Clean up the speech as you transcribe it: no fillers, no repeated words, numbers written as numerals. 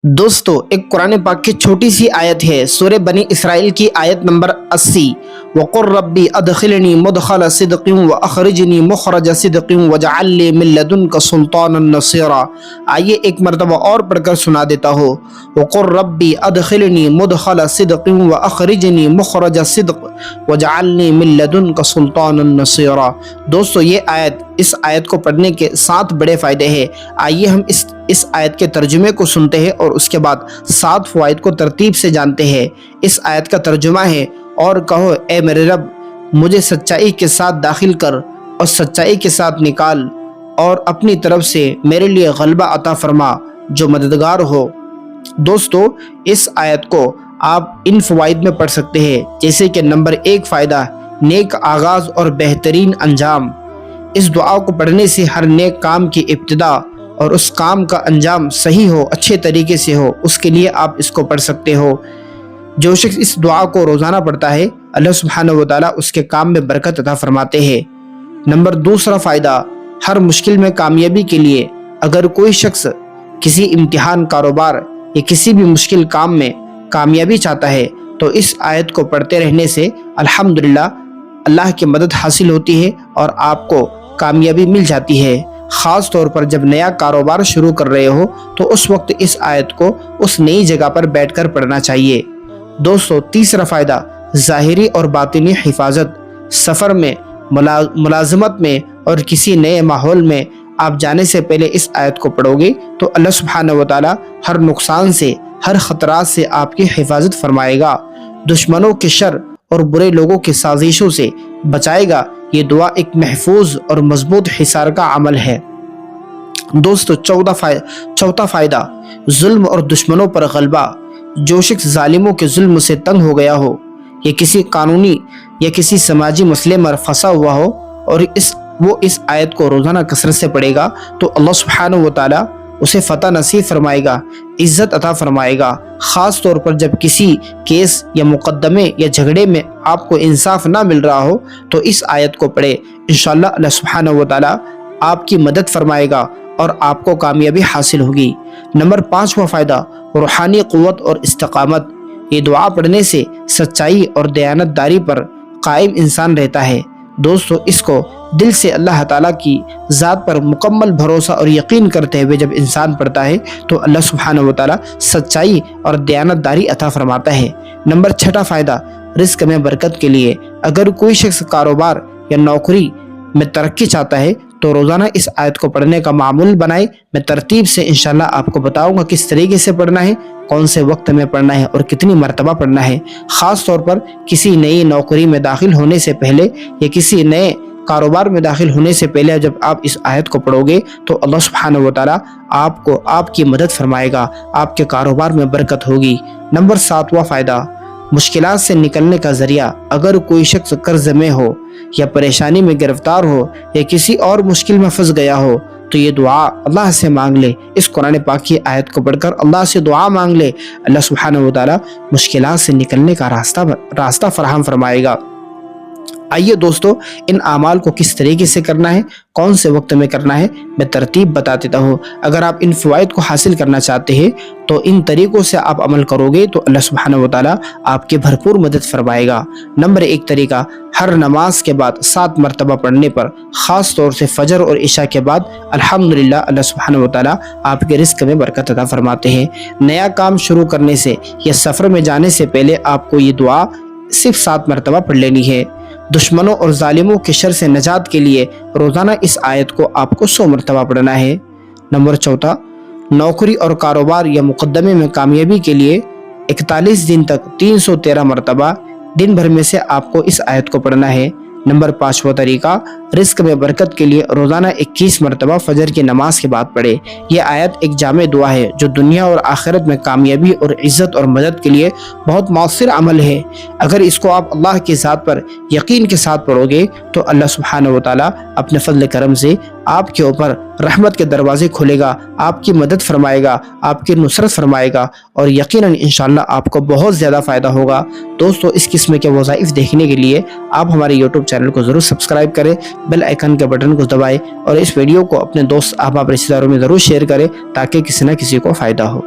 दोस्तों, एक कुरान पाक की छोटी सी आयत है सूरह बनी इसराइल की आयत नंबर 80। वक़ुर रब्बी अदखिलनी मुदखल सिद्क़िन व अखरिजनी मुखरज सिद्क़िन वजअलनी मिन लदुनका सुल्तानन नसीरा। आइए एक मरतबा और पढ़कर सुना देता हूँ। वक़ुर रब्बी अदखिलनी मुदखल सिद्क़िन व अखरिजनी मुखरज सिद्क़ वजअलनी मिन लदुनका सुल्तानन नसीरा। दोस्तों, ये आयत इस आयत को पढ़ने के 7 बड़े फ़ायदे हैं। आइए हम इस आयत के तर्जुमे को सुनते हैं और उसके बाद 7 फ़वाइद को तरतीब से जानते हैं। इस आयत का तर्जुमा है, और कहो ए मेरे रब, मुझे सच्चाई के साथ दाखिल कर और सच्चाई के साथ निकाल, और अपनी तरफ से मेरे लिए गलबा अता फरमा जो मददगार हो। दोस्तों, इस आयत को आप इन फ़वाइद में पढ़ सकते हैं, जैसे कि नंबर 1 फ़ायदा, नेक आगाज़ और बेहतरीन अंजाम। इस दुआ को पढ़ने से हर नेक काम की इब्तिदा और उस काम का अंजाम सही हो, अच्छे तरीके से हो, उसके लिए आप इसको पढ़ सकते हो। जो शख्स इस दुआ को रोज़ाना पढ़ता है, अल्लाह सुब्हानहू व तआला उसके काम में बरकत अता फरमाते हैं। नंबर 2 फ़ायदा, हर मुश्किल में कामयाबी के लिए अगर कोई शख्स किसी इम्तिहान, कारोबार या किसी भी मुश्किल काम में कामयाबी चाहता है तो इस आयत को पढ़ते रहने से अल्हम्दुलिल्लाह अल्लाह की मदद हासिल होती है और आपको कामयाबी मिल जाती है। ख़ास तौर पर जब नया कारोबार शुरू कर रहे हो तो उस वक्त इस आयत को उस नई जगह पर बैठकर पढ़ना चाहिए। दोस्तों, 3 फ़ायदा, ज़ाहिरी और बातिनी हिफाजत। सफ़र में, मुलाजमत में और किसी नए माहौल में आप जाने से पहले इस आयत को पढ़ोगे तो अल्लाह सुब्हानहू व तआला हर नुकसान से, हर ख़तरात से आपकी हिफाजत फरमाएगा, दुश्मनों के शर और बुरे लोगों की साजिशों से बचाएगा। ये दुआ एक महफूज और मजबूत हिसार का अमल है। दोस्तों, चौथा फ़ायदा, जुल्म और दुश्मनों पर गलबा। जो शख्स जालिमों के जुल्म से तंग हो गया हो या किसी कानूनी या किसी समाजी मसले में फंसा हुआ हो और वो इस आयत को रोज़ाना कसरत से पढ़ेगा तो अल्लाह सुब्हानहू व तआला उसे फ़तह नसीब फरमाएगा, इज़्ज़त अता फरमाएगा। ख़ास तौर पर जब किसी केस या मुकदमे या झगड़े में आपको इंसाफ ना मिल रहा हो तो इस आयत को पढ़े, इंशाअल्लाह अल्लाह सुब्हानहू व तआला आपकी मदद फरमाएगा और आपको कामयाबी हासिल होगी। नंबर 5वां फ़ायदा, रूहानी क़ुव्वत और इस्तिक़ामत। ये दुआ पढ़ने से सच्चाई और दयानतदारी पर कायम इंसान रहता है। दोस्तों, इसको दिल से अल्लाह ताला की ज़ात पर मुकम्मल भरोसा और यकीन करते हुए जब इंसान पढ़ता है तो अल्लाह सुब्हानहू व तआला सच्चाई और दयानतदारी अता फरमाता है। नंबर 6 फ़ायदा, रिज़्क़ में बरकत के लिए। अगर कोई शख्स कारोबार या नौकरी में तरक्की चाहता है तो रोज़ाना इस आयत को पढ़ने का मामूल बनाए। मैं तरतीब से इंशाल्लाह आपको बताऊंगा किस तरीके से पढ़ना है, कौन से वक्त में पढ़ना है और कितनी मरतबा पढ़ना है। ख़ास तौर पर किसी नई नौकरी में दाखिल होने से पहले या किसी नए कारोबार में दाखिल होने से पहले जब आप इस आयत को पढ़ोगे तो अल्लाह सुब्हानहू व तआला आपको आपकी मदद फरमाएगा, आपके कारोबार में बरकत होगी। नंबर 7वां फ़ायदा, मुश्किलात से निकलने का ज़रिया। अगर कोई शख्स कर्ज में हो या परेशानी में गिरफ्तार हो या किसी और मुश्किल में फंस गया हो तो ये दुआ अल्लाह से मांग ले। इस कुरान पाक की आयत को पढ़कर अल्लाह से दुआ मांग ले, अल्लाह सुब्हानहू व तआला मुश्किलात से निकलने का रास्ता फराहम फरमाएगा। आइए दोस्तों, इन आमाल को किस तरीके से करना है, कौन से वक्त में करना है, मैं तरतीब बता देता हूँ। अगर आप इन फ़वाइद को हासिल करना चाहते हैं तो इन तरीक़ों से आप अमल करोगे तो अल्लाह सुब्हानहू व तआला आपकी भरपूर मदद फरमाएगा। नंबर 1 तरीका, हर नमाज के बाद 7 मरतबा पढ़ने पर, ख़ास तौर से फजर और इशा के बाद अल्हम्दुलिल्लाह अल्लाह सुब्हानहू व तआला आपके रिज़्क़ में बरकत अता फरमाते हैं। नया काम शुरू करने से या सफ़र में जाने से पहले आपको ये दुआ सिर्फ 7 मरतबा पढ़ लेनी है। दुश्मनों और जालिमों के शर से नजात के लिए रोज़ाना इस आयत को आपको 100 मरतबा पढ़ना है। नंबर 4, नौकरी और कारोबार या मुकदमे में कामयाबी के लिए 41 दिन तक 313 मरतबा दिन भर में से आपको इस आयत को पढ़ना है। नंबर 5वां तरीका, रिज़्क़ में बरकत के लिए रोज़ाना 21 मरतबा फजर की नमाज के बाद पढ़े। यह आयत एक जामे दुआ है जो दुनिया और आखिरत में कामयाबी और इज़्ज़त और मदद के लिए बहुत मौसर अमल है। अगर इसको आप अल्लाह की ज़ात पर यकीन के साथ पढ़ोगे तो अल्लाह सुब्हानहू व तआला अपने फजल करम से आपके ऊपर रहमत के दरवाजे खोलेगा, आपकी मदद फरमाएगा, आपकी नुसरत फरमाएगा और यकीनन इंशाअल्लाह आपको बहुत ज़्यादा फ़ायदा होगा। दोस्तों, इस किस्म के वज़ाइफ देखने के लिए आप हमारे यूट्यूब चैनल को ज़रूर सब्सक्राइब करें, बेल आइकन के बटन को दबाएं और इस वीडियो को अपने दोस्त, अहबाब, रिश्तेदारों में ज़रूर शेयर करें ताकि किसी न किसी को फ़ायदा हो।